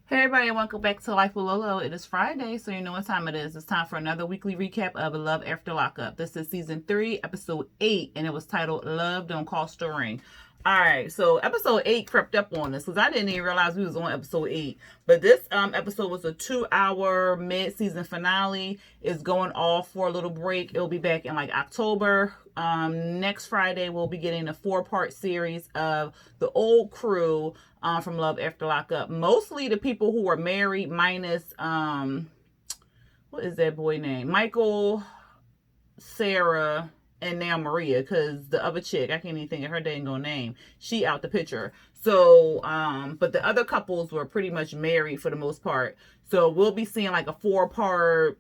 Hey everybody, welcome back to Life with Lolo. It is Friday, so you know what time it is. It's time for another weekly recap of Love After Lockup. This is season 3, episode 8, and it was titled Love Don't Cost a Ring. Alright, so episode 8 crept up on us because I didn't even realize we was on episode 8. But this episode was a 2-hour mid-season finale. It's going off for a little break. It'll be back in like October. Next Friday, we'll be getting a 4-part series of the old crew from Love After Lockup. Mostly the people who were married, minus what is that boy name? Michael, Sarah, and now Maria, because the other chick, I can't even think of her dang name. She out the picture. So, but the other couples were pretty much married for the most part. So we'll be seeing like a 4-part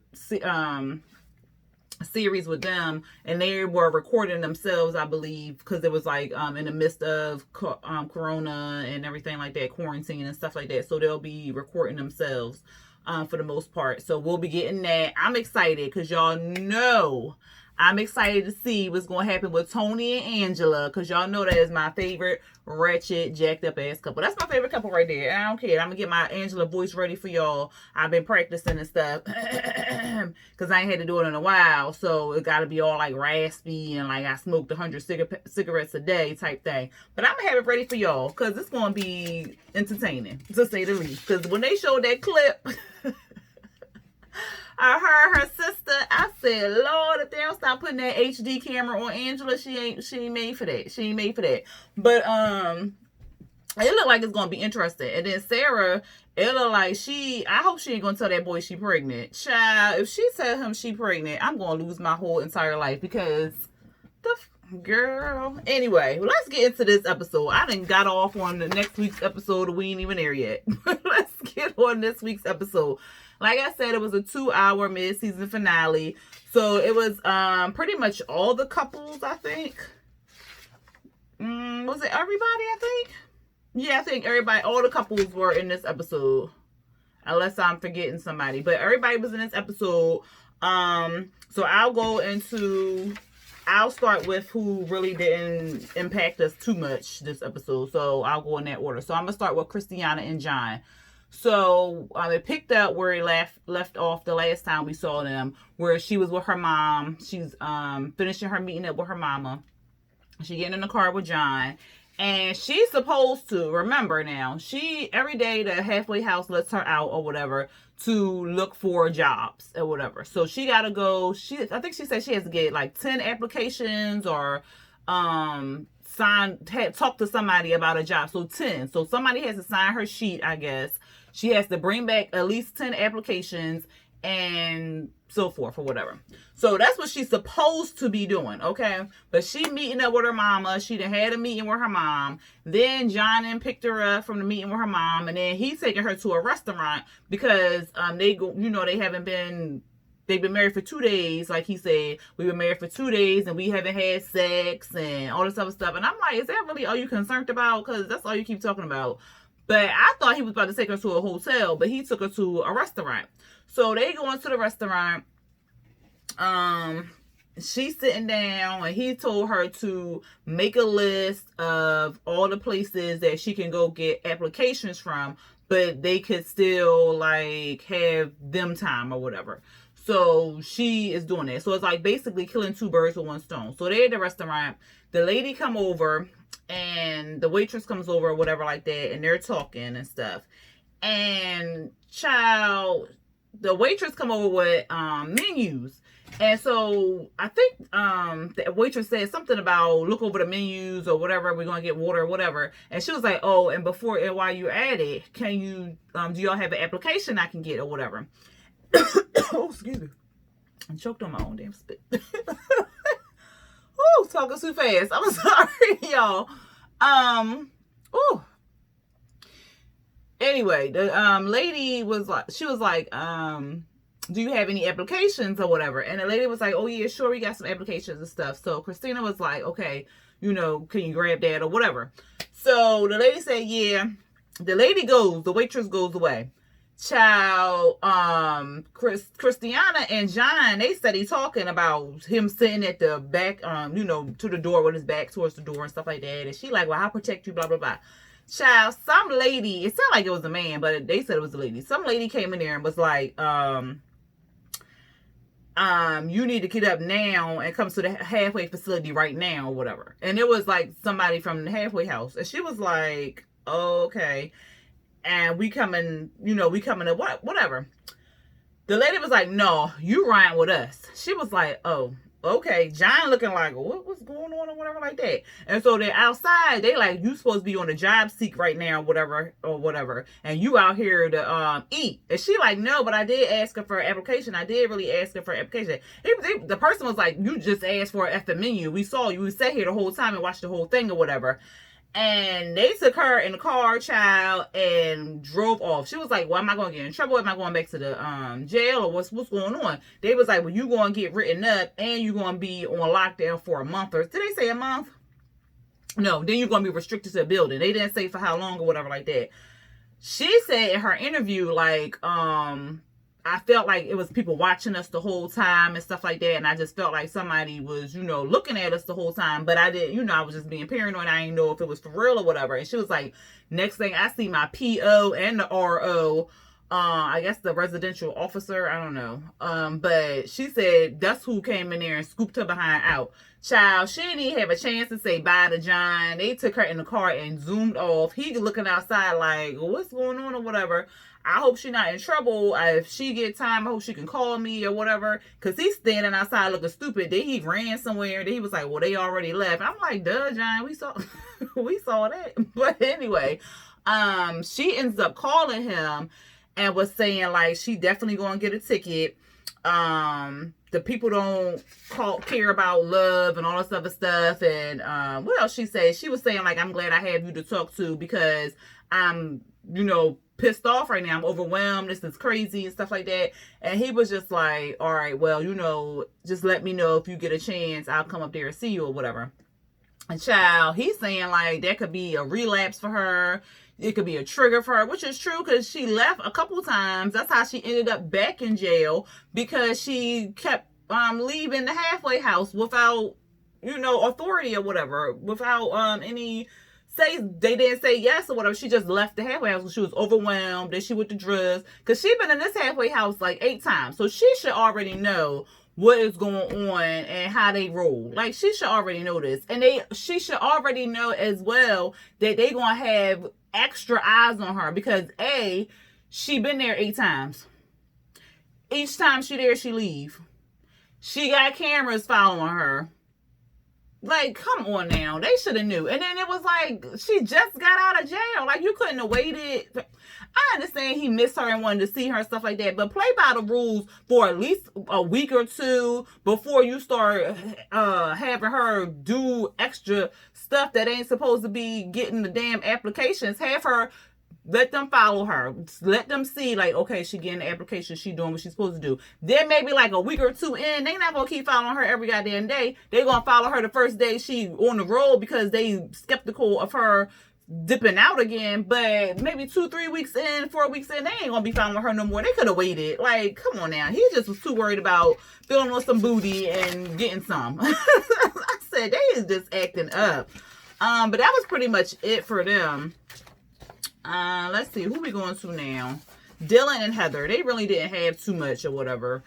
series with them, and they were recording themselves, I believe, because it was like in the midst of corona and everything like that, quarantine and stuff like that. So they'll be recording themselves for the most part. So we'll be getting that. I'm excited because y'all know I'm excited to see what's going to happen with Tony and Angela, because y'all know that is my favorite wretched, jacked up ass couple. That's my favorite couple right there. I don't care. I'm going to get my Angela voice ready for y'all. I've been practicing and stuff because I ain't had to do it in a while. So it got to be all like raspy and like I smoked 100 cigarettes a day type thing. But I'm going to have it ready for y'all because it's going to be entertaining, to say the least. Because when they showed that clip... I heard her sister. I said, Lord, if they don't stop putting that HD camera on Angela, she ain't made for that. She ain't made for that. But it looked like it's gonna be interesting. And then Sarah, it looked like I hope she ain't gonna tell that boy she pregnant. Child, if she tell him she pregnant, I'm gonna lose my whole entire life because girl. Anyway, let's get into this episode. I done got off on the next week's episode. We ain't even there yet. Let's get on this week's episode. Like I said, it was a 2-hour mid-season finale. So it was pretty much all the couples, I think. Was it everybody, I think? Yeah, I think everybody, all the couples were in this episode. Unless I'm forgetting somebody. But everybody was in this episode. So I'll start with who really didn't impact us too much this episode. So I'll go in that order. So I'm going to start with Christiana and John. So it picked up where it left off the last time we saw them, where she was with her mom. She's finishing her meeting up with her mama. She getting in the car with John. And she's supposed to, remember now, every day the halfway house lets her out or whatever to look for jobs or whatever. So she got to go, I think she said she has to get like 10 applications or talk to somebody about a job. So 10. So somebody has to sign her sheet, I guess. She has to bring back at least 10 applications and so forth or whatever. So that's what she's supposed to be doing, okay? But she meeting up with her mama. She done had a meeting with her mom. Then John picked her up from the meeting with her mom, and then he's taking her to a restaurant because they've been married for 2 days, like he said. We've been married for 2 days and we haven't had sex and all this other stuff. And I'm like, is that really all you concerned about? Because that's all you keep talking about. But I thought he was about to take her to a hotel, but he took her to a restaurant. So they go into the restaurant. She's sitting down and he told her to make a list of all the places that she can go get applications from, but they could still like have them time or whatever. So she is doing that. So it's like basically killing 2 birds with 1 stone. So they're at the restaurant. The lady come over and the waitress comes over or whatever like that. And they're talking and stuff. And the waitress come over with menus. And so I think the waitress said something about look over the menus or whatever. We're going to get water or whatever. And she was like, oh, and while you're at it, can you, do y'all have an application I can get or whatever? Oh, excuse me. I choked on my own damn spit. Oh, talking too fast. I'm sorry, y'all. Anyway, the lady was like, do you have any applications or whatever? And the lady was like, oh yeah, sure, we got some applications and stuff. So Christina was like, okay, can you grab that or whatever? So the lady said, yeah. The waitress goes away. Child, Christiana and John, they steady talking about him sitting at the back, to the door with his back towards the door and stuff like that. And she like, well, I'll protect you, blah, blah, blah. Child, some lady, it sounded like it was a man, but they said it was a lady. Some lady came in there and was like, you need to get up now and come to the halfway facility right now or whatever. And it was like somebody from the halfway house. And she was like, oh, okay. And we coming to whatever. The lady was like, no, you riding with us. She was like, oh, okay. John looking like, what's going on or whatever like that. And so they're outside. They like, you supposed to be on the job seek right now, whatever. And you out here to eat. And she like, no, but I did ask her for an application. I did really ask her for an application. The person was like, you just asked for an effing menu. We saw you. We sat here the whole time and watched the whole thing or whatever. And they took her in the car, child, and drove off. She was like, well, am I going to get in trouble? Am I going back to the jail? Or what's going on? They was like, well, you going to get written up and you going to be on lockdown for a month. Or did they say a month? No, then you're going to be restricted to a building. They didn't say for how long or whatever like that. She said in her interview, like, I felt like it was people watching us the whole time and stuff like that. And I just felt like somebody was, looking at us the whole time. But I didn't, I was just being paranoid. I didn't know if it was for real or whatever. And she was like, next thing I see my PO and the RO, I guess the residential officer, I don't know. But she said that's who came in there and scooped her behind out. Child, she didn't even have a chance to say bye to John. They took her in the car and zoomed off. He looking outside like, what's going on or whatever. I hope she's not in trouble. If she get time, I hope she can call me or whatever. Because he's standing outside looking stupid. Then he ran somewhere. Then he was like, well, they already left. I'm like, duh, John, we saw we saw that. But anyway, she ends up calling him and was saying, like, she definitely going to get a ticket. The people don't care about love and all this other stuff. And what else she said? She was saying, like, I'm glad I have you to talk to because I'm, pissed off right now. I'm overwhelmed. This is crazy and stuff like that. And he was just like, all right, well, just let me know if you get a chance. I'll come up there and see you or whatever. And child, he's saying like that could be a relapse for her. It could be a trigger for her, which is true because she left a couple times. That's how she ended up back in jail because she kept leaving the halfway house without, authority or whatever, without they didn't say yes or whatever. She just left the halfway house because she was overwhelmed. Then she went to drugs because she been in this halfway house like 8 times. So she should already know what is going on and how they roll. Like, she should already know this. And she should already know as well that they going to have extra eyes on her because she been there 8 times. Each time she there, she leave. She got cameras following her. Like, come on now. They should have knew. And then it was like, she just got out of jail. Like, you couldn't have waited. I understand he missed her and wanted to see her and stuff like that. But play by the rules for at least a week or two before you start having her do extra stuff that ain't supposed to be getting the damn applications. Have her, let them follow her. Let them see, like, okay, she getting the application. She doing what she's supposed to do. Then maybe like a week or two in, they not going to keep following her every goddamn day. They going to follow her the first day she on the road because they skeptical of her dipping out again. But maybe 2-3 weeks in, 4 weeks in, they ain't going to be following her no more. They could have waited. Like, come on now. He just was too worried about filling on some booty and getting some. I said, they is just acting up. But that was pretty much it for them. Let's see, who we going to now? Dylan and Heather. They really didn't have too much or whatever.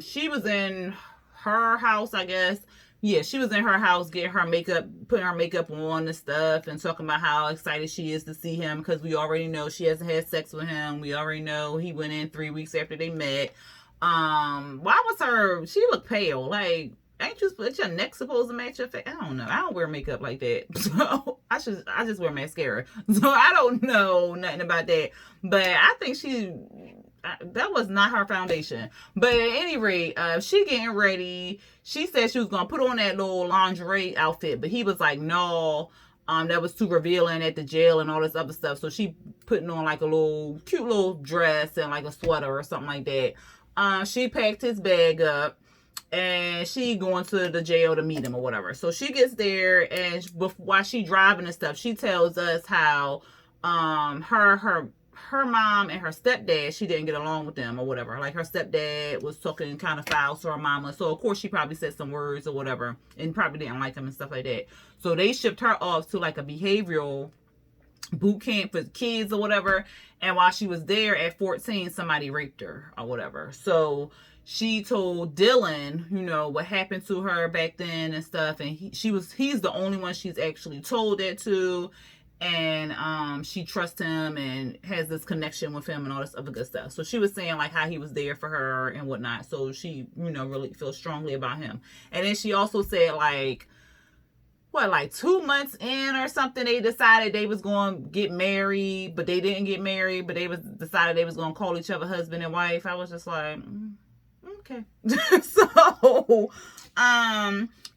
She was in her house, I guess. Yeah, she was in her house getting her makeup, putting her makeup on and stuff and talking about how excited she is to see him because we already know she hasn't had sex with him. We already know he went in 3 weeks after they met. Why was she looked pale? Like, ain't your neck supposed to match your face? I don't know. I don't wear makeup like that. So I just wear mascara. So I don't know nothing about that. But I think that was not her foundation. But at any rate, she getting ready. She said she was going to put on that little lingerie outfit. But he was like, no, that was too revealing at the jail and all this other stuff. So she putting on like a cute little dress and like a sweater or something like that. She packed his bag up. And she going to the jail to meet him or whatever. So she gets there, and while she driving and stuff, she tells us how her mom and her stepdad, she didn't get along with them or whatever. Like, her stepdad was talking kind of foul to her mama. So of course she probably said some words or whatever, and probably didn't like him and stuff like that. So they shipped her off to like a behavioral boot camp for kids or whatever. And while she was there at 14, somebody raped her or whatever. So she told Dylan, you know, what happened to her back then and stuff. And he's the only one she's actually told that to. And she trusts him and has this connection with him and all this other good stuff. So she was saying like how he was there for her and whatnot. So she, you know, really feels strongly about him. And then she also said like 2 months in or something, they decided they was going to get married, but they didn't get married, but decided they was going to call each other husband and wife. I was just like, okay. So,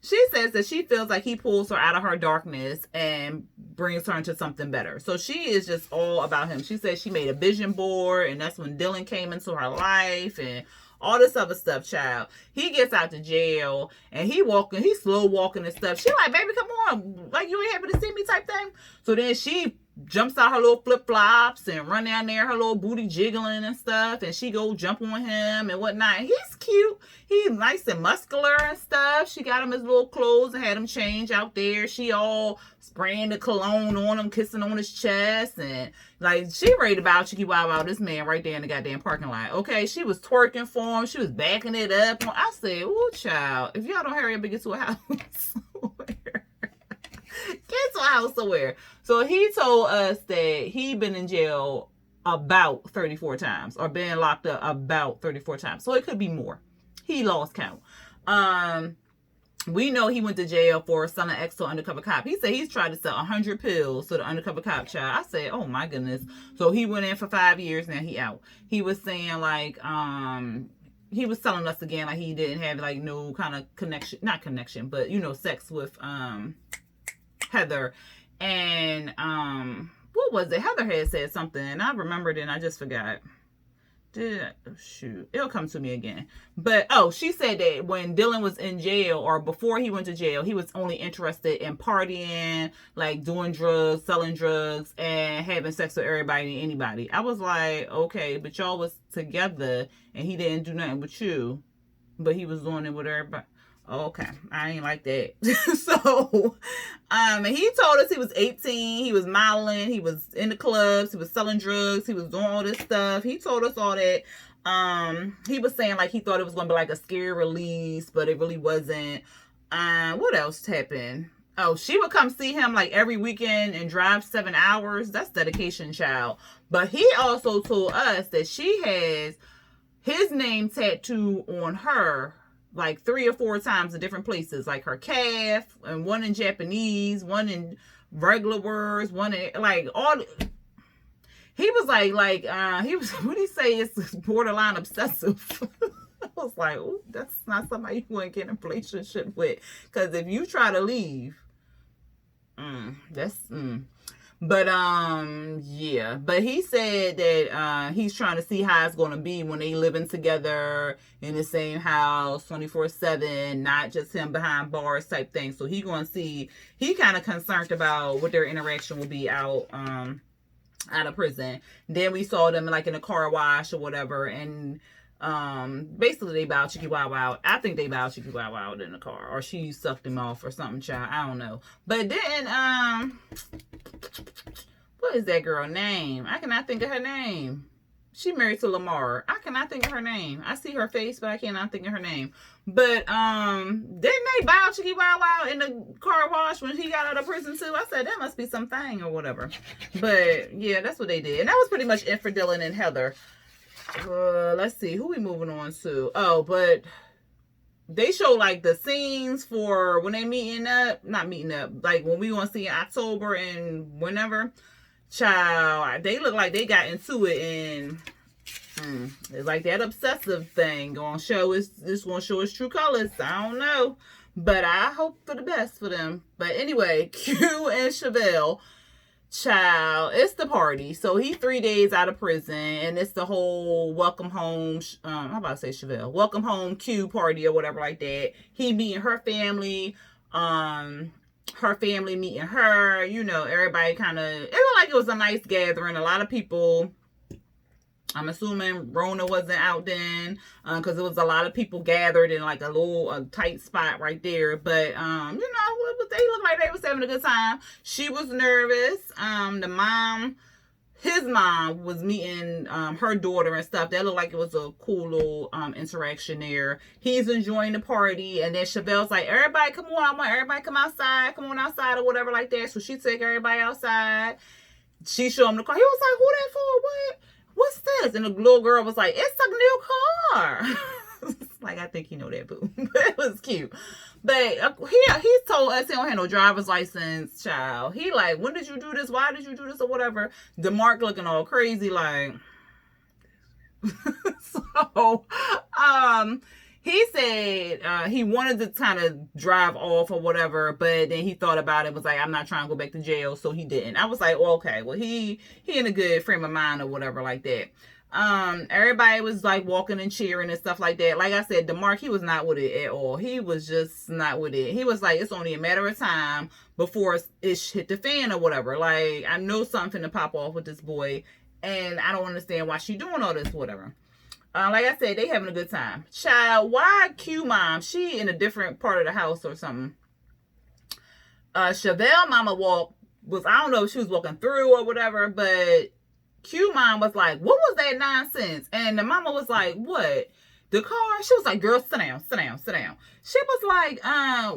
she says that she feels like he pulls her out of her darkness and brings her into something better. So she is just all about him. She says she made a vision board, and that's when Dylan came into her life and all this other stuff, child. He gets out to jail and he's slow walking and stuff. She like, baby, come on. Like, you ain't happy to see me type thing. So then she jumps out her little flip-flops and run down there, her little booty jiggling and stuff. And she go jump on him and whatnot. And he's cute. He's nice and muscular and stuff. She got him his little clothes and had him change out there. She all spraying the cologne on him, kissing on his chest. And like, she ready to bow cheeky wow wow this man right there in the goddamn parking lot. Okay, she was twerking for him. She was backing it up. I said, ooh, child, if y'all don't hurry up and get to a house somewhere. Get to a house somewhere. So he told us that he'd been in jail about 34 times or been locked up about 34 times. So it could be more. He lost count. We know he went to jail for selling X to undercover cop. He said he's tried to sell 100 pills to the undercover cop, child. I said, oh my goodness. So he went in for 5 years, now he out. He was saying like, he was telling us again like he didn't have like no kind of connection, not connection, but you know, sex with Heather. And what was it? Heather had said something and I remembered and I just forgot. Shoot, it'll come to me again. But she said that when Dylan was in jail or before he went to jail, he was only interested in partying, like doing drugs, selling drugs, and having sex with everybody and anybody. I was like, okay, but y'all was together and he didn't do nothing with you, but he was doing it with everybody. Okay, I ain't like that. So, and he told us he was 18, he was modeling, he was in the clubs, he was selling drugs, he was doing all this stuff. He told us all that. He was saying like he thought it was gonna be like a scary release, but it really wasn't. What else happened? Oh, she would come see him like every weekend and drive 7 hours. That's dedication, child. But he also told us that she has his name tattooed on her like 3 or 4 times in different places, like her calf, and one in Japanese, one in regular words, one in like all. He was he was, what did he say? It's borderline obsessive. I was like, oh, that's not somebody you want to get in a relationship with, because if you try to leave, But yeah, but he said that he he's trying to see how it's going to be when they living together in the same house 24/7, not just him behind bars type thing. So he going to see, he kind of concerned about what their interaction will be out of prison. Then we saw them like in a car wash or whatever, and basically they bowed Chicky Wow Wow. I think they bowed Chicky Wow Wow in the car, or she sucked him off or something, child. I don't know. But then what is that girl name? I cannot think of her name. She married to Lamar. I cannot think of her name. I see her face, but I cannot think of her name. But didn't they bow Chicky Wow Wow in the car wash when he got out of prison too? I said that must be something or whatever. But yeah, that's what they did. And that was pretty much it for Dylan and Heather. Let's see, who we moving on to? Oh, but they show like the scenes for when they not meeting up, like when we want to see in October and whenever. Child, they look like they got into it, and it's like that obsessive thing gonna show it's gonna show its true colors. I don't know, but I hope for the best for them. But anyway, Q and Chevelle, child, it's the party. So he 3 days out of prison, and it's the whole welcome home. How about to say Chevelle? Welcome home Q party or whatever like that. He meeting her family. Her family meeting her, you know, everybody kind of, it looked like it was a nice gathering. A lot of people I'm assuming Rona wasn't out then, because there was a lot of people gathered in like a tight spot right there. But you know, they looked like they was having a good time. She was nervous. His mom was meeting her daughter and stuff. That looked like it was a cool little interaction there. He's enjoying the party, and then Chevelle's like, everybody come on, I want everybody come outside, come on outside or whatever like that. So she took everybody outside. She showed him the car. He was like, who that for? What? What's this? And the little girl was like, it's a new car. Like, I think you know that, boo. But it was cute. But he told us he don't have no driver's license, child. He like, when did you do this? Why did you do this or whatever? DeMarc looking all crazy like. So, he said he wanted to kind of drive off or whatever, but then he thought about it, was like, I'm not trying to go back to jail, so he didn't. I was like, well, okay, well, he in a good frame of mind or whatever like that. Everybody was like walking and cheering and stuff like that. Like I said, DeMarc, he was not with it at all. He was just not with it. He was like, it's only a matter of time before it hit the fan or whatever. Like, I know something to pop off with this boy, and I don't understand why she doing all this, whatever. Like I said, they having a good time. Child, why Q mom? She in a different part of the house or something. Chevelle mama I don't know if she was walking through or whatever, but Q mom was like, what was that nonsense? And the mama was like, what? The car? She was like, girl, sit down, sit down, sit down. She was like,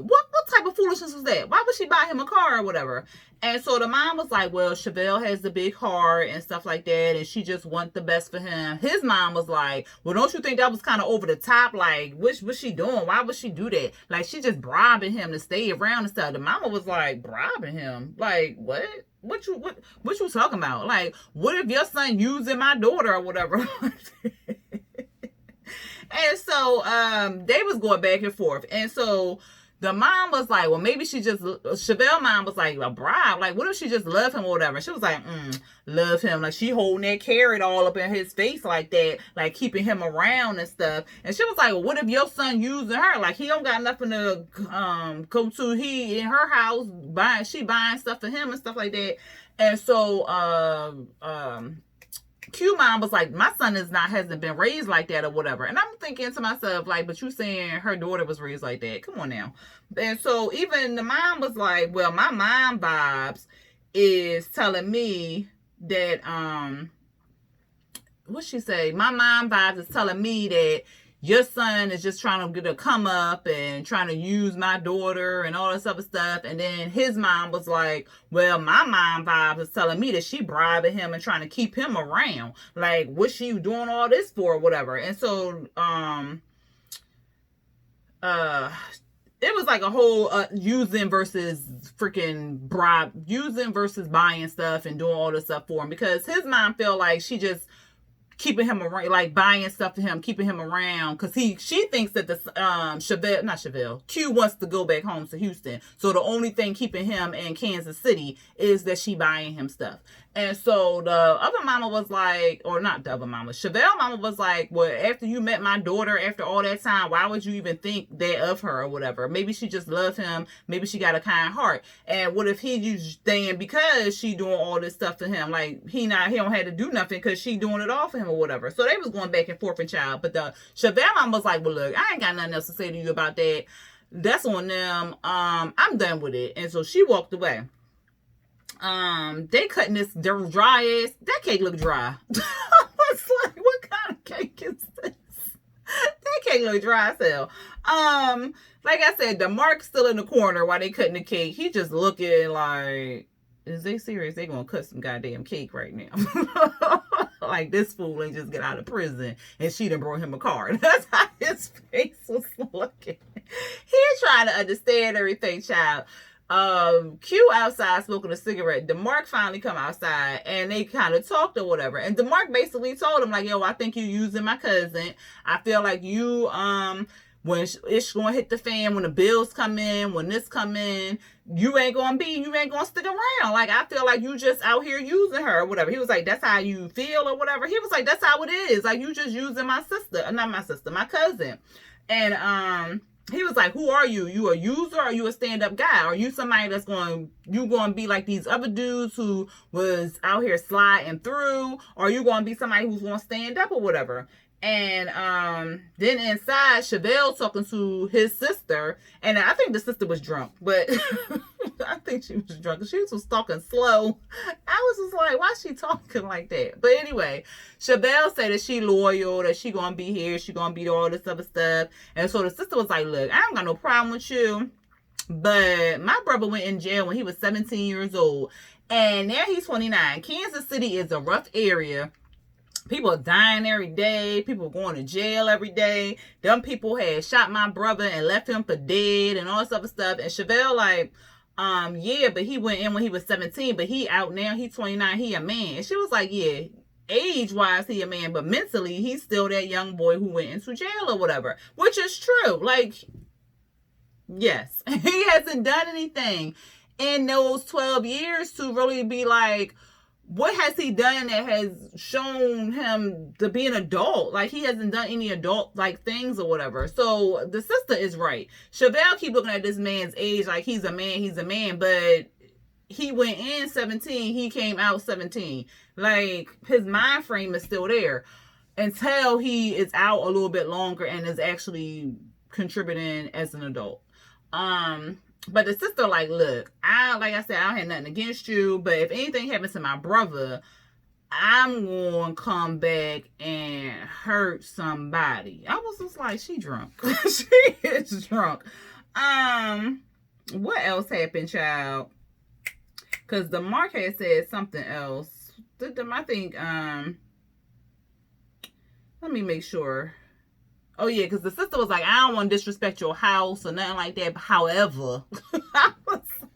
what type of foolishness was that? Why would she buy him a car or whatever? And so the mom was like, well, Chevelle has the big heart and stuff like that, and she just wants the best for him. His mom was like, well, don't you think that was kind of over the top? Like, what's she doing? Why would she do that? Like, she just bribing him to stay around and stuff. The mama was like, bribing him? Like, what? What you talking about? Like, what if your son using my daughter or whatever? And so they was going back and forth. And so the mom was like, well, maybe Chevelle mom was like, a bribe. Like, what if she just love him or whatever? She was like, love him. Like, she holding that carrot all up in his face like that, like keeping him around and stuff. And she was like, well, what if your son using her? Like, he don't got nothing to go to. He in her house, she buying stuff for him and stuff like that. And so Q mom was like, my son hasn't been raised like that or whatever. And I'm thinking to myself, like, but you saying her daughter was raised like that. Come on now. And so even the mom was like, well, my mom vibes is telling me that, what'd she say? My mom vibes is telling me that your son is just trying to get a come up and trying to use my daughter and all this other stuff. And then his mom was like, well, my mom vibes is telling me that she bribing him and trying to keep him around. Like, what's she doing all this for or whatever? And so, it was like a whole using versus freaking using versus buying stuff and doing all this stuff for him, because his mom felt like she just keeping him around, like buying stuff for him, keeping him around, because she thinks that Q wants to go back home to Houston. So the only thing keeping him in Kansas City is that she buying him stuff. And so the other mama was like, or not the other mama, Chevelle mama was like, well, after you met my daughter, after all that time, why would you even think that of her or whatever? Maybe she just loved him. Maybe she got a kind heart. And what if he's saying because she doing all this stuff to him, like he don't have to do nothing because she doing it all for him or whatever. So they was going back and forth, and child. But the Chevelle mama was like, well, look, I ain't got nothing else to say to you about that. That's on them. I'm done with it. And so she walked away. They cutting this dry ass. That cake look dry. I was like, what kind of cake is this? That cake look dry as hell. Like I said, DeMarc's still in the corner while they cutting the cake. He just looking like, is they serious? They gonna cut some goddamn cake right now. Like, this fool ain't just get out of prison and she done brought him a card. That's how his face was looking. He trying to understand everything, child. Q outside smoking a cigarette. DeMarc finally come outside and they kind of talked or whatever. And DeMarc basically told him, like, yo, I think you using my cousin. I feel like you, when it's going to hit the fan, when the bills come in, when this come in, you ain't going to stick around. Like, I feel like you just out here using her or whatever. He was like, that's how you feel or whatever. He was like, that's how it is. Like, you just using my cousin. And, he was like, who are you? You a user? Or are you a stand-up guy? Are you somebody that's going to be like these other dudes who was out here sliding through? Or are you going to be somebody who's going to stand up or whatever? And then inside, Chevelle talking to his sister, and I think the sister was drunk, but I think she was drunk. She was talking slow. I was just like, why is she talking like that? But anyway, Chevelle said that she loyal, that she gonna be here, she gonna be all this other stuff. And so the sister was like, look, I don't got no problem with you, but my brother went in jail when he was 17 years old, and now he's 29. Kansas City is a rough area. People are dying every day. People are going to jail every day. Them people had shot my brother and left him for dead and all this other stuff. And Chevelle like, yeah, but he went in when he was 17, but he out now. He's 29. He a man. And she was like, yeah, age-wise, he a man, but mentally, he's still that young boy who went into jail or whatever, which is true. Like, yes, he hasn't done anything in those 12 years to really be like, what has he done that has shown him to be an adult? Like, he hasn't done any adult like things or whatever. So the sister is right. Chevelle keep looking at this man's age like he's a man, but he went in 17, he came out 17. Like, his mind frame is still there until he is out a little bit longer and is actually contributing as an adult. But the sister like, look, like I said, I don't have nothing against you, but if anything happens to my brother, I'm going to come back and hurt somebody. I was just like, she drunk. She is drunk. What else happened, child? Because the Mark had said something else. I think, let me make sure. Oh, yeah, because the sister was like, I don't want to disrespect your house or nothing like that. But however,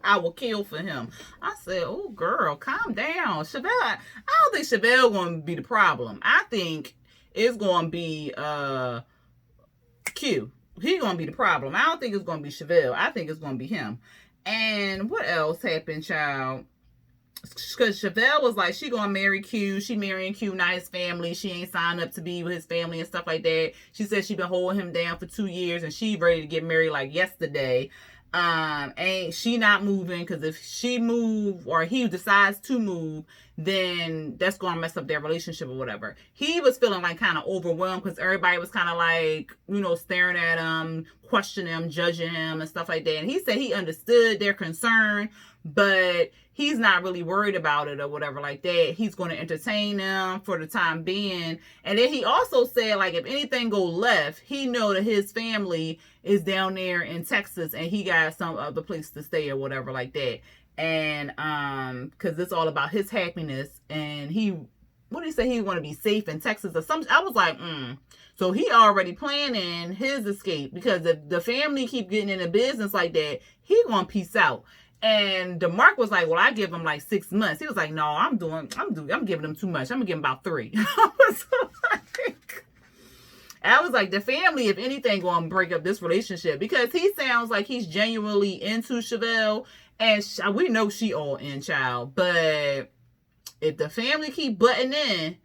I will kill for him. I said, oh, girl, calm down. Chevelle, I don't think Chevelle going to be the problem. I think it's going to be Q. He's going to be the problem. I don't think it's going to be Chevelle. I think it's going to be him. And what else happened, child? Because Chevelle was like, she gonna marry Q. She marrying Q, not his family. She ain't signed up to be with his family and stuff like that. She said she been holding him down for 2 years and she ready to get married like yesterday. And she not moving, because if she move or he decides to move, then that's gonna mess up their relationship or whatever. He was feeling like kind of overwhelmed because everybody was kind of like, staring at him, questioning him, judging him and stuff like that. And he said he understood their concern, but he's not really worried about it or whatever like that. He's going to entertain them for the time being. And then he also said, like, if anything go left, he know that his family is down there in Texas and he got some other place to stay or whatever like that. And because it's all about his happiness. And what did he say? He want to be safe in Texas or something. I was like, So he already planning his escape, because if the family keep getting in a business like that, he gonna peace out. And DeMarc was like, well, I give him like 6 months. He was like, no, I'm giving him too much. I'm gonna give him about 3. I was like, the family, if anything, gonna break up this relationship, because he sounds like he's genuinely into Chevelle, and we know she all in, child. But if the family keep butting in,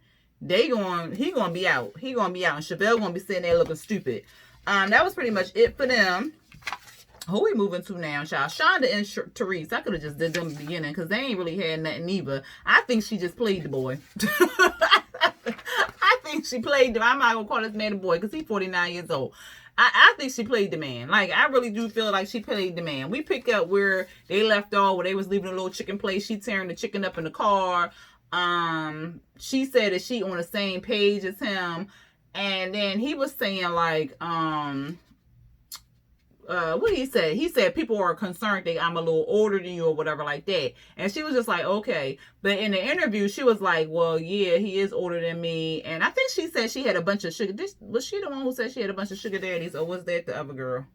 he gonna be out. He gonna be out, and Chevelle gonna be sitting there looking stupid. That was pretty much it for them. Who we moving to now, child? Shonda and Therese. I could have just did them in the beginning because they ain't really had nothing either. I think she just played the boy. I think she played the... I'm not going to call this man a boy because he's 49 years old. I think she played the man. Like, I really do feel like she played the man. We pick up where they left off, where they was leaving a little chicken place. She tearing the chicken up in the car. She said that she on the same page as him. And then he was saying, like... what did he say? He said people are concerned that I'm a little older than you or whatever like that. And she was just like, okay. But in the interview, she was like, well, yeah, he is older than me. And I think she said she had a bunch of sugar. Was she the one who said she had a bunch of sugar daddies, or was that the other girl?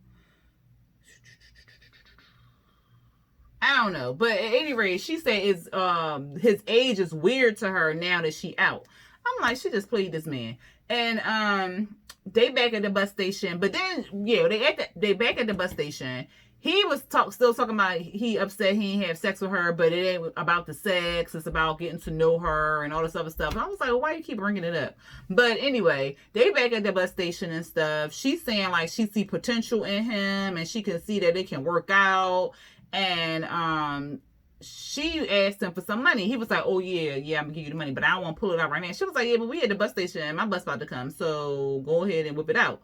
I don't know. But at any rate, she said his age is weird to her now that she out. I'm like, she just played this man. And they back at the bus station. But then, yeah, they back at the bus station. he was still talking about he upset he didn't have sex with her, but it ain't about the sex. It's about getting to know her and all this other stuff. And I was like, well, why you keep bringing it up? But anyway, they back at the bus station and stuff. She's saying like she see potential in him and she can see that it can work out. And she asked him for some money. He was like, oh yeah, I'm gonna give you the money, but I don't want to pull it out right now. She was like, yeah, but we at the bus station and my bus about to come, so go ahead and whip it out.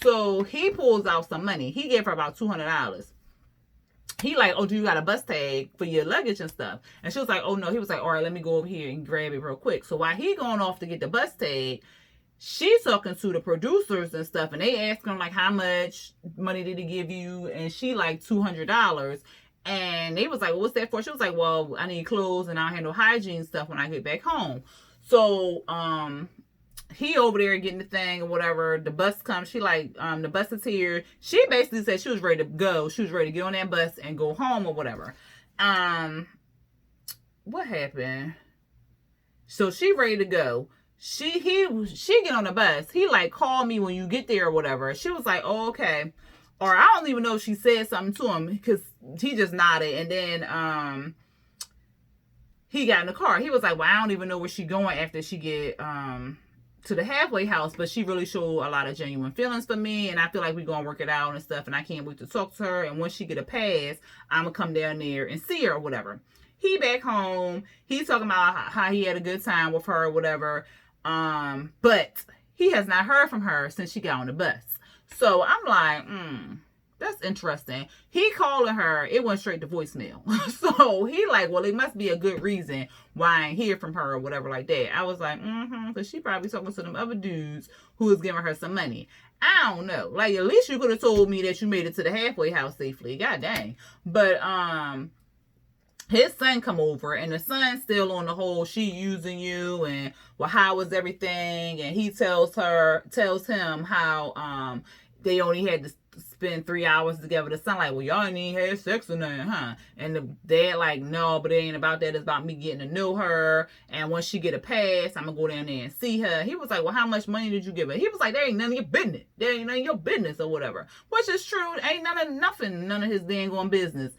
So he pulls out some money. He gave her about $200. He like, oh, do you got a bus tag for your luggage and stuff? And she was like, oh no. He was like, all right, let me go over here and grab it real quick. So while he going off to get the bus tag, she's talking to the producers and stuff, and they asking him like, how much money did he give you? And she like $200. And they was like, well, what's that for? She was like, well, I need clothes and I don't have no hygiene stuff when I get back home. So he over there getting the thing or whatever. The bus comes. She like, the bus is here. She basically said she was ready to go. She was ready to get on that bus and go home or whatever. What happened? So she ready to go. She get on the bus. He like, call me when you get there or whatever. She was like, oh, okay. Or I don't even know if she said something to him because he just nodded. And then he got in the car. He was like, well, I don't even know where she going after she get to the halfway house, but she really showed a lot of genuine feelings for me, and I feel like we're gonna work it out and stuff, and I can't wait to talk to her, and once she get a pass, I'm gonna come down there and see her or whatever. He back home. He's talking about how he had a good time with her or whatever, but he has not heard from her since she got on the bus. So I'm like, that's interesting. He calling her, it went straight to voicemail. So he like, well, it must be a good reason why I ain't hear from her or whatever like that. I was like, because she probably talking to them other dudes who was giving her some money. I don't know. Like, at least you could have told me that you made it to the halfway house safely. God dang. But his son come over, and the son's still on the whole, she using you, and well, how was everything? And he tells him how they only had to spend 3 hours together. The son like, well, y'all ain't even had sex or nothing, huh? And the dad like, no, but it ain't about that. It's about me getting to know her. And once she get a pass, I'm gonna go down there and see her. He was like, well, how much money did you give her? He was like, there ain't none of your business. There ain't none of your business or whatever. Which is true. Ain't none of his dang on business.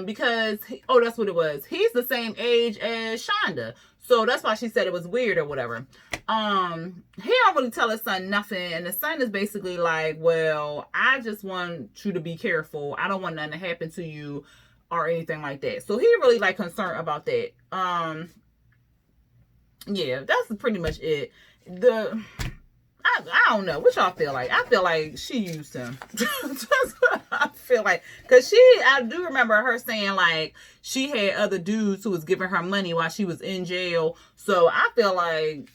Because that's what it was. He's the same age as Shonda. So that's why she said it was weird or whatever. He don't really tell his son nothing. And the son is basically like, well, I just want you to be careful. I don't want nothing to happen to you or anything like that. So he really like concerned about that. Yeah, that's pretty much it. I don't know. What y'all feel like? I feel like she used him. That's what I feel like. Because I do remember her saying like she had other dudes who was giving her money while she was in jail. So I feel like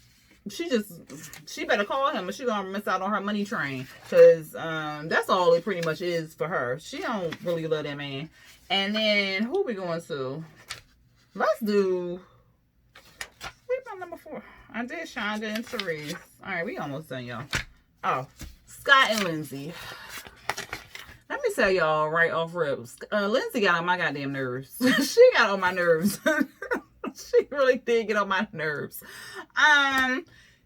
she better call him or she gonna miss out on her money train. Because that's all it pretty much is for her. She don't really love that man. And then who we going to? Let's do... Where's my number 4? I did Shonda and Therese. All right, we almost done, y'all. Oh, Scott and Lindsay. Let me tell y'all right off rip. Lindsay got on my goddamn nerves. She got on my nerves. She really did get on my nerves.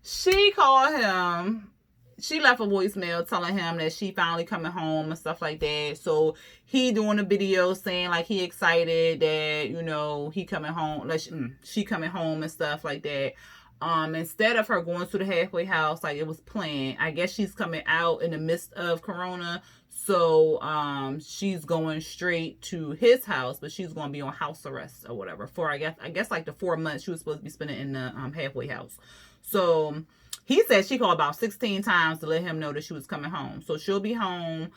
She called him. She left a voicemail telling him that she finally coming home and stuff like that. So he doing a video saying like he excited that, you know, he coming home. Like she coming home and stuff like that. Instead of her going to the halfway house like it was planned, I guess she's coming out in the midst of Corona. So she's going straight to his house, but she's going to be on house arrest or whatever for I guess like the 4 months she was supposed to be spending in the halfway house. So he said she called about 16 times to let him know that she was coming home. So she'll be home.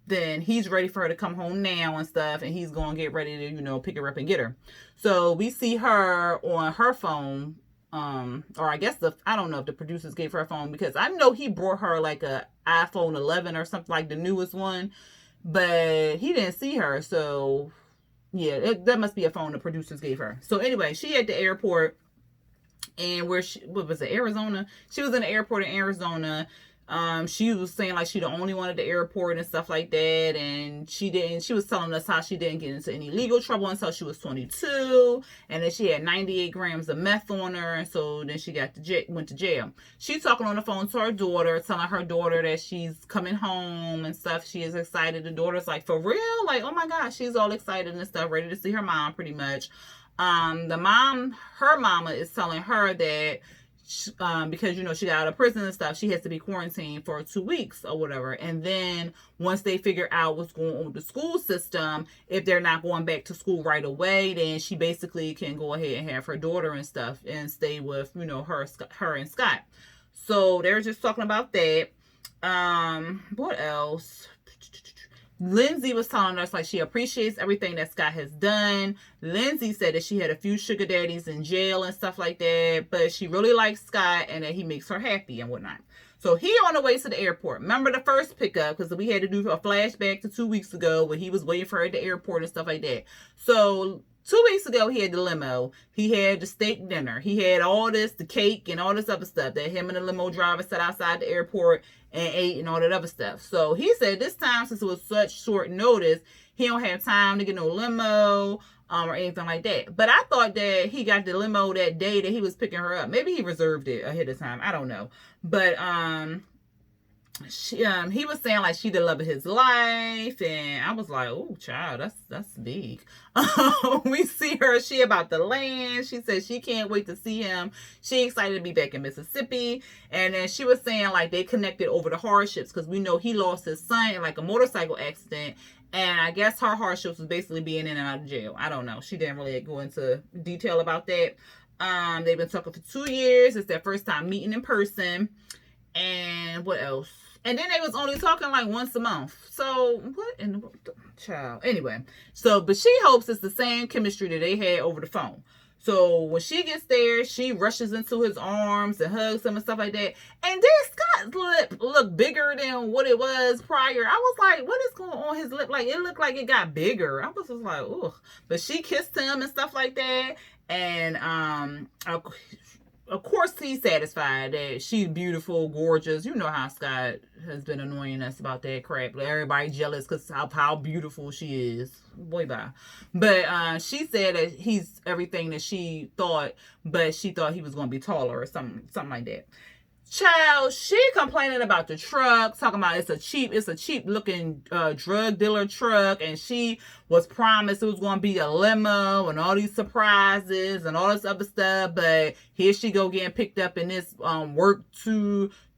Then he's ready for her to come home now and stuff, and he's going to get ready to, you know, pick her up and get her. So we see her on her phone, or I guess I don't know if the producers gave her a phone, because I know he brought her like a iPhone 11 or something, like the newest one, but he didn't see her. So yeah, that must be a phone the producers gave her. So anyway, she at the airport, and what was it, Arizona? She was in the airport in Arizona. She was saying like she the only one at the airport and stuff like that, and she was telling us how she didn't get into any legal trouble until she was 22, and then she had 98 grams of meth on her, and so then she went to jail. She's talking on the phone to her daughter, telling her daughter that she's coming home and stuff. She is excited. The daughter's like, for real? Like, oh my gosh, she's all excited and stuff, ready to see her mom pretty much. Her mama is telling her that because she got out of prison and stuff, she has to be quarantined for 2 weeks or whatever. And then once they figure out what's going on with the school system, if they're not going back to school right away, then she basically can go ahead and have her daughter and stuff and stay with her and Scott. So they're just talking about that. What else? Lindsay was telling us like she appreciates everything that Scott has done. Lindsay said that she had a few sugar daddies in jail and stuff like that, but she really likes Scott and that he makes her happy and whatnot. So he on the way to the airport. Remember the first pickup, because we had to do a flashback to 2 weeks ago when he was waiting for her at the airport and stuff like that. So 2 weeks ago, he had the limo. He had the steak dinner. He had all this, the cake and all this other stuff that him and the limo driver sat outside the airport and ate and all that other stuff. So he said this time, since it was such short notice, he don't have time to get no limo or anything like that. But I thought that he got the limo that day that he was picking her up. Maybe he reserved it ahead of time. I don't know. But he was saying like she the love of his life, and I was like, oh child, that's big. We see her, she about to land. She said she can't wait to see him. She excited to be back in Mississippi. And then she was saying like they connected over the hardships, because we know he lost his son in like a motorcycle accident, and I guess her hardships was basically being in and out of jail. I don't know, she didn't really go into detail about that. They've been talking for 2 years. It's their first time meeting in person. And what else? And then they was only talking like once a month. So what in the world, child? Anyway, but she hopes it's the same chemistry that they had over the phone. So when she gets there, she rushes into his arms and hugs him and stuff like that. And then Scott's lip looked bigger than what it was prior. I was like, what is going on his lip? Like, it looked like it got bigger. I was just like, ugh. But she kissed him and stuff like that. And of course, he's satisfied that she's beautiful, gorgeous. You know how Scott has been annoying us about that crap. Like, everybody jealous because of how beautiful she is. Boy, bye. But she said that he's everything that she thought, but she thought he was going to be taller or something like that. Child, she complaining about the truck, talking about it's a cheap looking drug dealer truck, and she was promised it was going to be a limo and all these surprises and all this other stuff, but here she go getting picked up in this work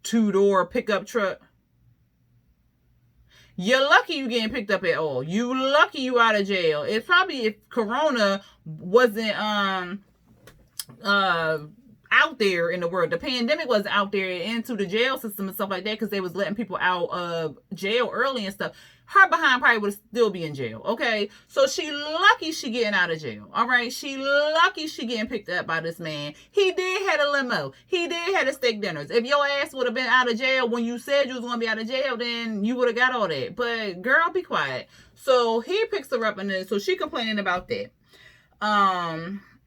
two-door pickup truck. You're lucky you getting picked up at all. You lucky you out of jail. It's probably if Corona wasn't out there in the world, the pandemic was out there into the jail system and stuff like that, because they was letting people out of jail early and stuff. Her behind probably would still be in jail. Okay, so she lucky she getting out of jail. All right, she lucky she getting picked up by this man. He did had a limo. He did had a steak dinners. If your ass would have been out of jail when you said you was gonna be out of jail, then you would have got all that. But girl, be quiet. So he picks her up, and then so she complaining about that.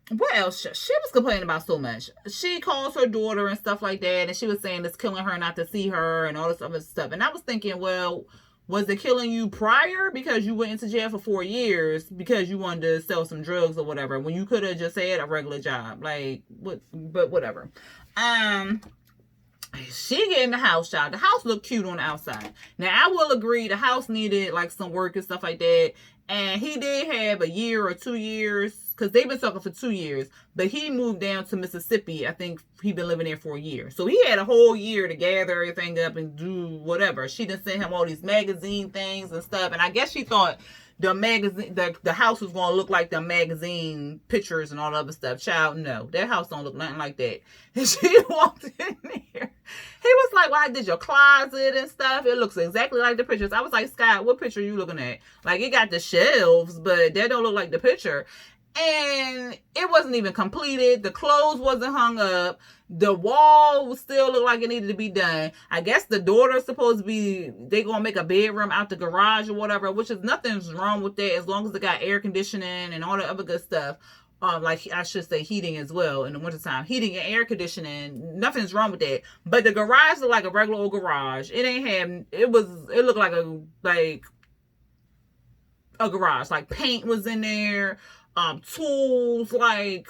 What else? She was complaining about so much. She calls her daughter and stuff like that, and she was saying it's killing her not to see her and all this other stuff. And I was thinking, well, was it killing you prior because you went into jail for 4 years because you wanted to sell some drugs or whatever, when you could have just had a regular job? Like, what? But whatever. She get in the house, child. The house looked cute on the outside. Now, I will agree the house needed like some work and stuff like that. And he did have a year or 2 years, because they've been talking for 2 years. But he moved down to Mississippi. I think he been living there for a year. So he had a whole year to gather everything up and do whatever. She done sent him all these magazine things and stuff. And I guess she thought the magazine, the house was going to look like the magazine pictures and all the other stuff. Child, no. That house don't look nothing like that. And she walked in there. He was like, well, I did your closet and stuff. It looks exactly like the pictures. I was like, Scott, what picture are you looking at? Like, it got the shelves, but that don't look like the picture. And it wasn't even completed. The clothes wasn't hung up. The wall still looked like it needed to be done. I guess the daughter's supposed to be, they gonna make a bedroom out the garage or whatever, which is nothing's wrong with that as long as it got air conditioning and all the other good stuff. like I should say heating as well in the wintertime. Heating and air conditioning, nothing's wrong with that. But the garage looked like a regular old garage. It looked like a garage. Like paint was in there, tools, like,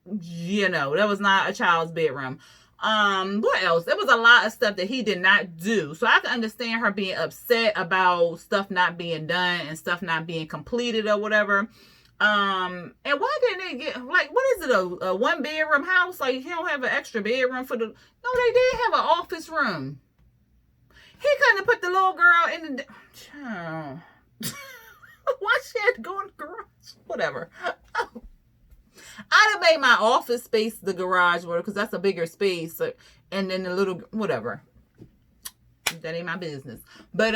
that was not a child's bedroom. What else? There was a lot of stuff that he did not do. So I can understand her being upset about stuff not being done and stuff not being completed or whatever. And why didn't they get, like, what is it, a one bedroom house? Like, he don't have an extra bedroom for the, no, they did have an office room. He couldn't have put the little girl in the, child. Why she had to go in the garage? Whatever. I'd have made my office space the garage, because that's a bigger space. And then the little, whatever. That ain't my business. But,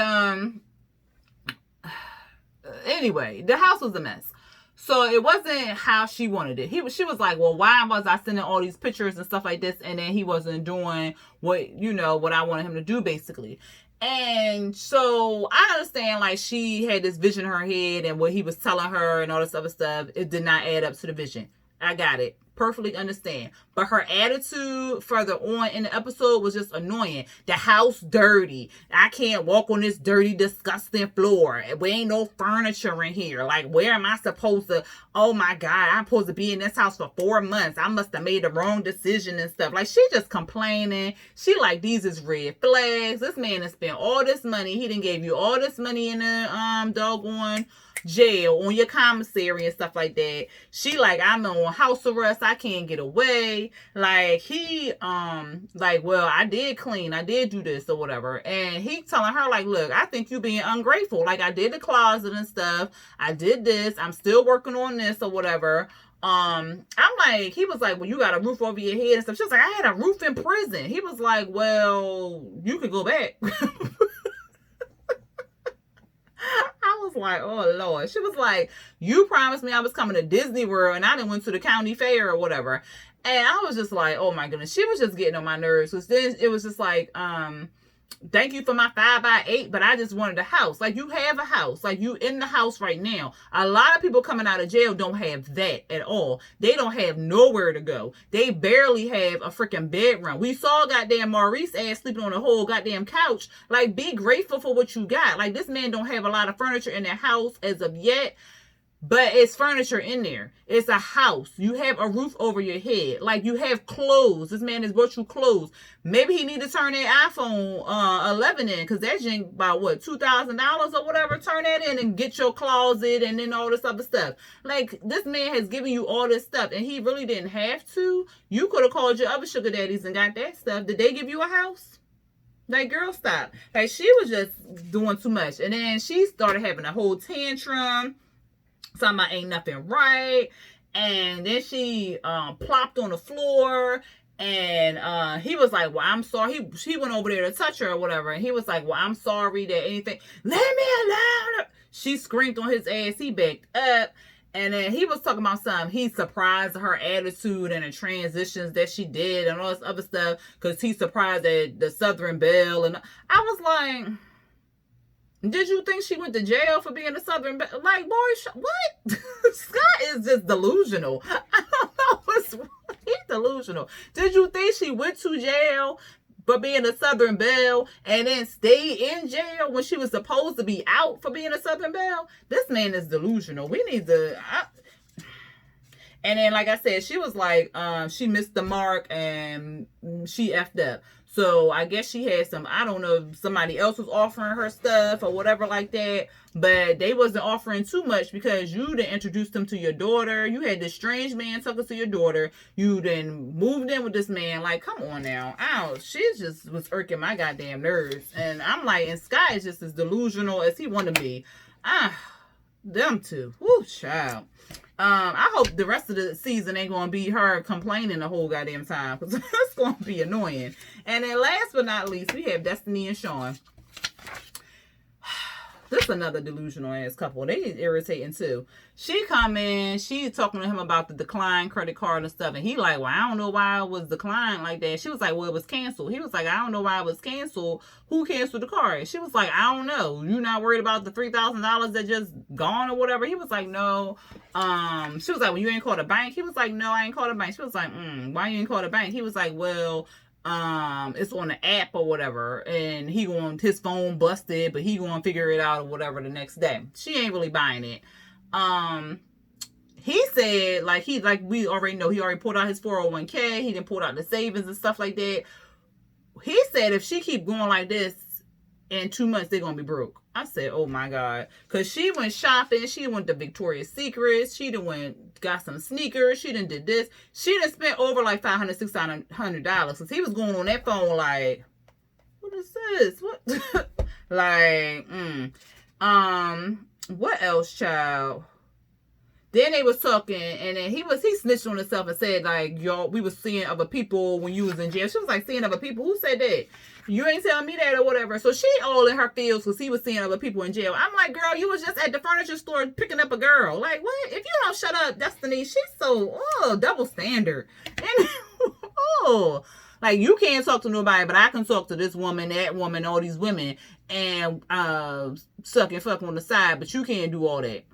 anyway, the house was a mess. So it wasn't how she wanted it. She was like, well, why was I sending all these pictures and stuff like this? And then he wasn't doing what I wanted him to do, basically. And so I understand, like, she had this vision in her head and what he was telling her and all this other stuff. It did not add up to the vision. I got it. Perfectly understand. But her attitude further on in the episode was just annoying. The house dirty. I can't walk on this dirty, disgusting floor. We ain't no furniture in here. Like, where am I supposed to? Oh my God, I'm supposed to be in this house for 4 months. I must have made the wrong decision and stuff. Like, she just complaining. She like, these is red flags. This man has spent all this money. He done gave you all this money in the doggone jail, on your commissary and stuff like that. She like, I'm on house arrest. I can't get away. Like, he, like, well, I did clean. I did do this or whatever. And he telling her, like, look, I think you being ungrateful. Like, I did the closet and stuff. I did this. I'm still working on this or whatever. I'm like, he was like, well, you got a roof over your head and stuff. She was like, I had a roof in prison. He was like, well, you could go back. I was like, oh Lord. She was like, you promised me I was coming to Disney World and I didn't went to the county fair or whatever. And I was just like, oh my goodness. She was just getting on my nerves. Because then it was just like, thank you for my 5x8, but I just wanted a house. Like, you have a house. Like, you in the house right now. A lot of people coming out of jail don't have that at all. They don't have nowhere to go. They barely have a freaking bedroom. We saw goddamn Maurice ass sleeping on a whole goddamn couch. Like, be grateful for what you got. Like, this man don't have a lot of furniture in their house as of yet. But it's furniture in there. It's a house. You have a roof over your head. Like, you have clothes. This man has brought you clothes. Maybe he need to turn that iPhone 11 in, because that's about what, $2,000 or whatever. Turn that in and get your closet and then all this other stuff. Like, this man has given you all this stuff and he really didn't have to. You could have called your other sugar daddies and got that stuff. Did they give you a house? Like, girl, stop. Like, she was just doing too much. And then she started having a whole tantrum. Talking about ain't nothing right. And then she plopped on the floor. And he was like, well, I'm sorry. He went over there to touch her or whatever. And he was like, well, I'm sorry that anything. Let me alone. She screamed on his ass. He backed up. And then he was talking about something. He surprised her attitude and the transitions that she did and all this other stuff. Because he's surprised at the Southern Belle. And I was like, did you think she went to jail for being a Southern Belle? Like, boy, what? Scott is just delusional. I don't know what's wrong. He's delusional. Did you think she went to jail for being a Southern Belle and then stayed in jail when she was supposed to be out for being a Southern Belle? This man is delusional. We need to... And then, like I said, she was like, she missed the mark and she effed up. So I guess she had some, I don't know if somebody else was offering her stuff or whatever like that. But they wasn't offering too much because you done introduced them to your daughter. You had this strange man talking to your daughter. You then moved in with this man. Like, come on now. She just was irking my goddamn nerves. And I'm like, and Sky is just as delusional as he want to be. Them two. Woo, child. I hope the rest of the season ain't going to be her complaining the whole goddamn time, because it's going to be annoying. And then last but not least, we have Destiny and Sean. This is another delusional ass couple. They irritating too. She come in, she talking to him about the declined credit card and stuff, and he like, well, I don't know why it was declined like that. She was like, well, it was canceled. He was like, I don't know why it was canceled. Who canceled the card? She was like, I don't know. You not worried about the $3,000 that just gone or whatever? He was like, no. She was like, well, you ain't called a bank? He was like, no, I ain't called a bank. She was like, why you ain't called a bank? He was like, well, it's on the app or whatever, and his phone busted, but he gonna figure it out or whatever the next day. She ain't really buying it. He said, we already know, he already pulled out his 401k, he didn't pull out the savings and stuff like that. He said if she keep going like this, in 2 months they're gonna be broke. I said, oh my God. Because she went shopping. She went to Victoria's Secret. She got some sneakers. She done did this. She done spent over like $500, $600. Because he was going on that phone like, what is this? What? Like, what else, child? Then they was talking, and then he snitched on himself and said, like, y'all, we was seeing other people when you was in jail. She was like, seeing other people? Who said that? You ain't telling me that or whatever. So she all in her feels because he was seeing other people in jail. I'm like, girl, you was just at the furniture store picking up a girl. Like, what? If you don't shut up, Destiny, she's so, double standard. And, like, you can't talk to nobody, but I can talk to this woman, that woman, all these women, and suck and fuck on the side, but you can't do all that.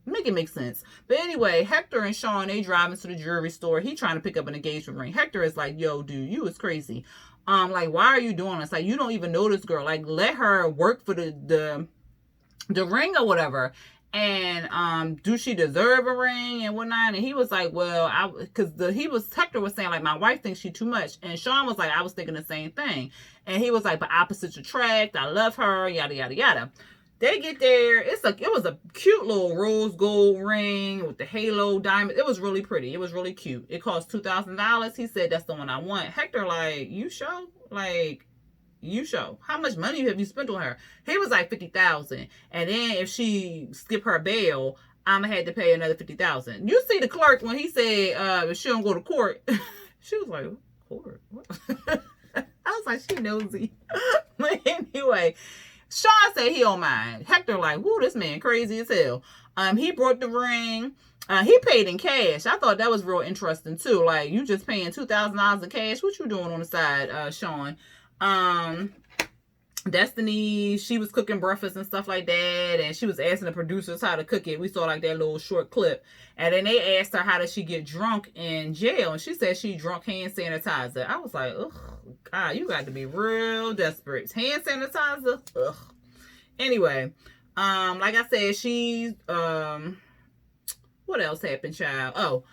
Make it make sense. But anyway, Hector and Sean, they driving to the jewelry store. He trying to pick up an engagement ring. Hector is like, yo, dude, you is crazy. Like, why are you doing this? Like, you don't even know this girl. Like, let her work for the ring or whatever. And do she deserve a ring and whatnot? And he was like, well, Hector was saying, like, my wife thinks she too much. And Sean was like, I was thinking the same thing. And he was like, but opposites attract. I love her, yada, yada, yada. They get there. It was a cute little rose gold ring with the halo diamond. It was really pretty. It was really cute. It cost $2,000. He said, that's the one I want. Hector, like, you sure? Like, you sure? How much money have you spent on her? He was like $50,000. And then if she skip her bail, I'ma have to pay another $50,000. You see the clerk when he said if she don't go to court, she was like, court? What? I was like, she nosy. But anyway, Sean said he don't mind. Hector like, whoo, this man crazy as hell. He brought the ring. He paid in cash. I thought that was real interesting too. Like, you just paying $2,000 in cash. What you doing on the side, Sean? Destiny, she was cooking breakfast and stuff like that, and she was asking the producers how to cook it. We saw like that little short clip, and then they asked her how did she get drunk in jail, and she said she drunk hand sanitizer. I was like, ugh, God, you got to be real desperate. Hand sanitizer, ugh. Anyway, like I said, she's what else happened, child? Oh,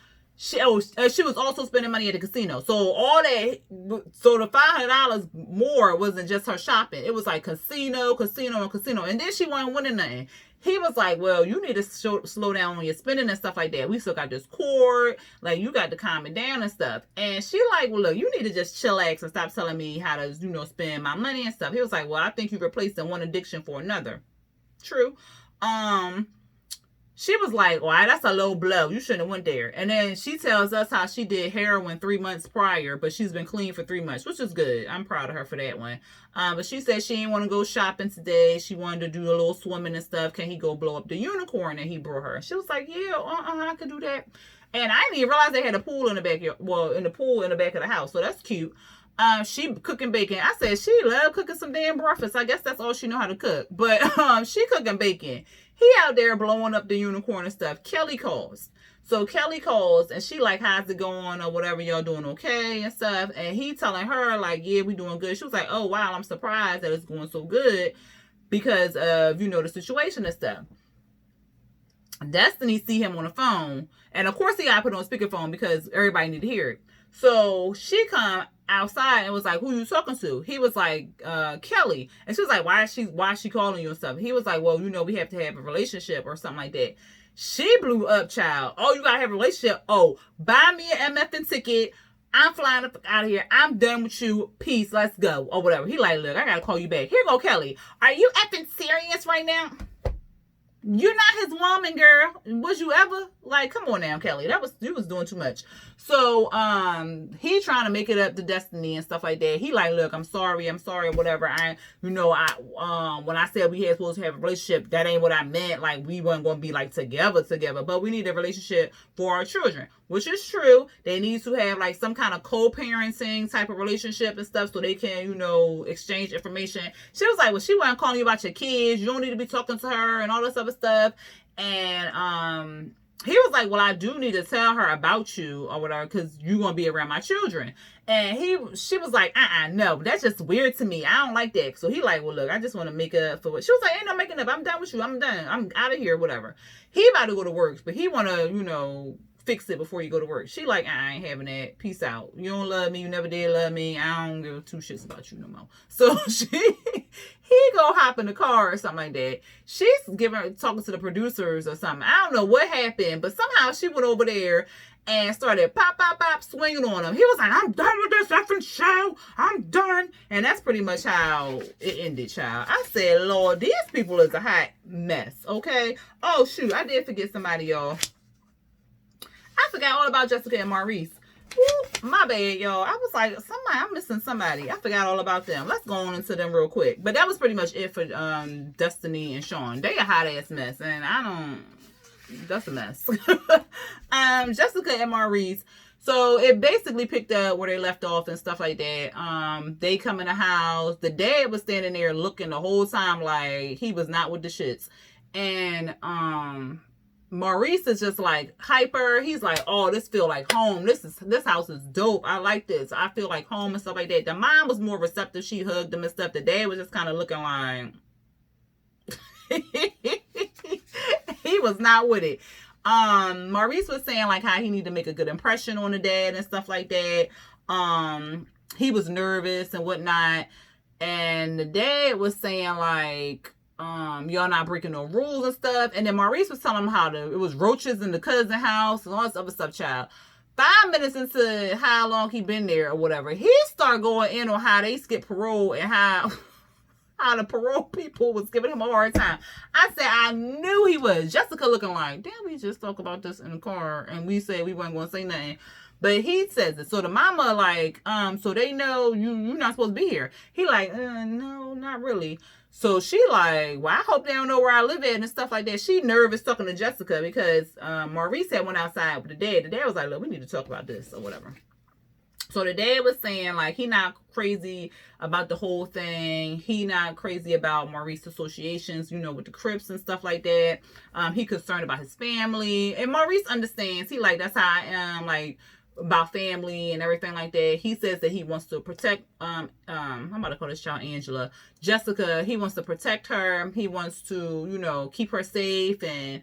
she was also spending money at the casino. So the $500 more wasn't just her shopping. It was like casino. And then she wasn't winning nothing. He was like, well, you need to slow down on your spending and stuff like that. We still got this court. Like, you got to calm it down and stuff. And she like, well, look, you need to just chillax and stop telling me how to, spend my money and stuff. He was like, well, I think you're replacing one addiction for another. True. She was like, well, that's a low blow. You shouldn't have went there. And then she tells us how she did heroin 3 months prior, but she's been clean for 3 months, which is good. I'm proud of her for that one. But she said she didn't want to go shopping today. She wanted to do a little swimming and stuff. Can he go blow up the unicorn that he brought her? She was like, yeah, I could do that. And I didn't even realize they had a pool in the backyard. Well, in the pool in the back of the house. So that's cute. She cooking bacon. I said she loved cooking some damn breakfast. I guess that's all she know how to cook. But she cooking bacon. He out there blowing up the unicorn and stuff. Kelly calls. So Kelly calls and she like, how's it going or whatever, y'all doing okay and stuff. And he telling her like, yeah, we doing good. She was like, oh wow, I'm surprised that it's going so good because of, the situation and stuff. Destiny see him on the phone. And of course he got put on speakerphone because everybody need to hear it. So she come outside and was like, who you talking to? He was like, Kelly. And she was like, why is she calling you and stuff? He was like, well, we have to have a relationship or something like that. She blew up, child. Oh, you gotta have a relationship. Oh, buy me an MFing ticket. I'm flying out of here. I'm done with you. Peace. Let's go. Or whatever. He like, look, I gotta call you back. Here go, Kelly. Are you effing serious right now? You're not his woman, girl. Was you ever? Like, come on now, Kelly. You was doing too much. So he trying to make it up to Destiny and stuff like that. He like, look, I'm sorry, whatever. When I said we had supposed to have a relationship, that ain't what I meant. Like, we weren't gonna be like together, but we need a relationship for our children, which is true. They need to have like some kind of co-parenting type of relationship and stuff so they can, exchange information. She was like, well, she wasn't calling you about your kids. You don't need to be talking to her and all this other stuff. And he was like, well, I do need to tell her about you or whatever, because you're going to be around my children. And she was like, no, that's just weird to me. I don't like that. So he like, well, look, I just want to make up for what. She was like, ain't no making up. I'm done with you. I'm done. I'm out of here, whatever. He about to go to work, but he want to, fix it before you go to work. She like, I ain't having that. Peace out. You don't love me. You never did love me. I don't give two shits about you no more. So he go hop in the car or something like that. She's talking to the producers or something. I don't know what happened, but somehow she went over there and started pop, swinging on him. He was like, I'm done with this effing show. I'm done. And that's pretty much how it ended, child. I said, Lord, these people is a hot mess, okay? Oh, shoot. I did forget somebody, y'all. I forgot all about Jessica and Maurice. Ooh, my bad, y'all. I was like, I'm missing somebody. I forgot all about them. Let's go on into them real quick. But that was pretty much it for Destiny and Sean. They a hot ass mess, and that's a mess. Jessica and Maurice. So it basically picked up where they left off and stuff like that. They come in the house. The dad was standing there looking the whole time like he was not with the shits. And Maurice is just like hyper. He's like, oh, this feel like home. This house is dope. I like this. I feel like home and stuff like that. The mom was more receptive. She hugged him and stuff. The dad was just kind of looking like he was not with it. Maurice was saying like how he needed to make a good impression on the dad and stuff like that. He was nervous and whatnot. And the dad was saying like, y'all not breaking no rules and stuff. And then Maurice was telling him it was roaches in the cousin house and all this other stuff, child. 5 minutes into how long he been there or whatever, he started going in on how they skipped parole and how the parole people was giving him a hard time. I said, I knew he was. Jessica looking like, damn, we just talked about this in the car and we said we weren't going to say nothing. But he says it. So the mama like, so they know you're not supposed to be here. He like, no, not really. So she like, well, I hope they don't know where I live at and stuff like that. She nervous talking to Jessica because Maurice had went outside with the dad. The dad was like, look, we need to talk about this or whatever. So the dad was saying like he not crazy about the whole thing. He not crazy about Maurice associations, with the Crips and stuff like that. He concerned about his family. And Maurice understands. He like, that's how I am, like, about family and everything like that. He says that he wants to protect I'm about to call this child Angela, Jessica. He wants to protect her. He wants to keep her safe and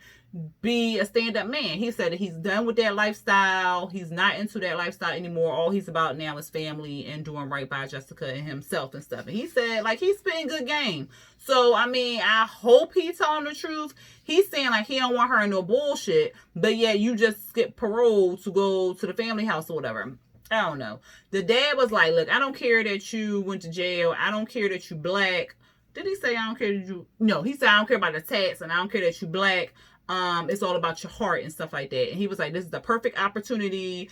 be a stand-up man. He said that he's done with that lifestyle. He's not into that lifestyle anymore. All he's about now is family and doing right by Jessica and himself and stuff. And he said like he's spitting good game. So I mean, I hope he's telling the truth. He's saying like he don't want her in no bullshit, but yeah, you just skip parole to go to the family house or whatever. I don't know. The dad was like, look, I don't care that you went to jail. I don't care that you black. Did he say I don't care that you? No, he said I don't care about the tats and I don't care that you black. It's all about your heart and stuff like that. And he was like, this is the perfect opportunity.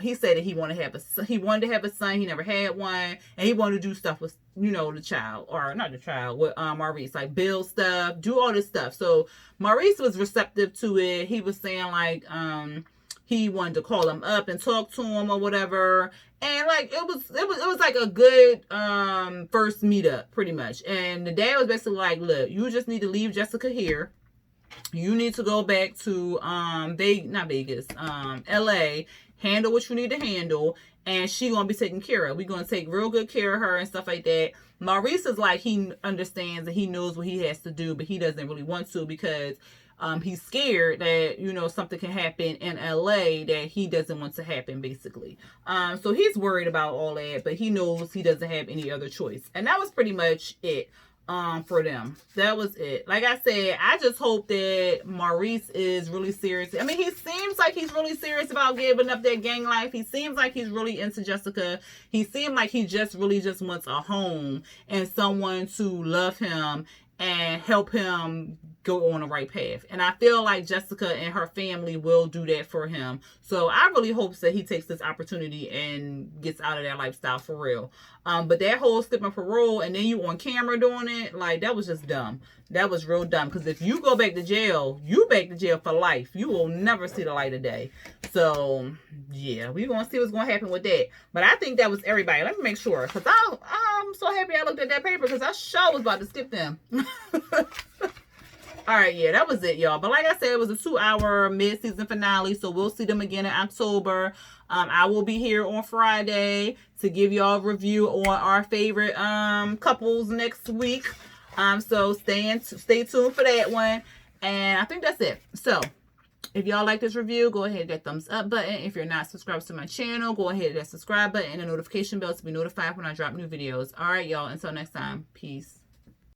He said that he wanted to have a son. He never had one. And he wanted to do stuff with, the child, or not the child, with Maurice, like build stuff, do all this stuff. So Maurice was receptive to it. He was saying like, he wanted to call him up and talk to him or whatever. And like, it was like a good, first meetup pretty much. And the dad was basically like, look, you just need to leave Jessica here. You need to go back to not Vegas, LA, handle what you need to handle, and she gonna be taken care of. We're gonna take real good care of her and stuff like that. Maurice is like, he understands and he knows what he has to do, but he doesn't really want to because he's scared that something can happen in LA that he doesn't want to happen, basically. So he's worried about all that, but he knows he doesn't have any other choice. And that was pretty much it. For them. That was it. Like I said, I just hope that Maurice is really serious. I mean, he seems like he's really serious about giving up that gang life. He seems like he's really into Jessica. He seemed like he just wants a home and someone to love him and help him go on the right path. And I feel like Jessica and her family will do that for him. So I really hope that he takes this opportunity and gets out of that lifestyle for real. But that whole skipping parole and then you on camera doing it, like, that was just dumb. That was real dumb. Because if you go back to jail, you back to jail for life. You will never see the light of day. So, yeah, we're going to see what's going to happen with that. But I think that was everybody. Let me make sure. Because I'm so happy I looked at that paper because I sure was about to skip them. All right, yeah, that was it, y'all. But like I said, it was a 2-hour mid-season finale, so we'll see them again in October. I will be here on Friday to give y'all a review on our favorite couples next week. So stay tuned for that one. And I think that's it. So if y'all like this review, go ahead and hit that thumbs up button. If you're not subscribed to my channel, go ahead and hit that subscribe button and the notification bell to be notified when I drop new videos. All right, y'all. Until next time. Peace.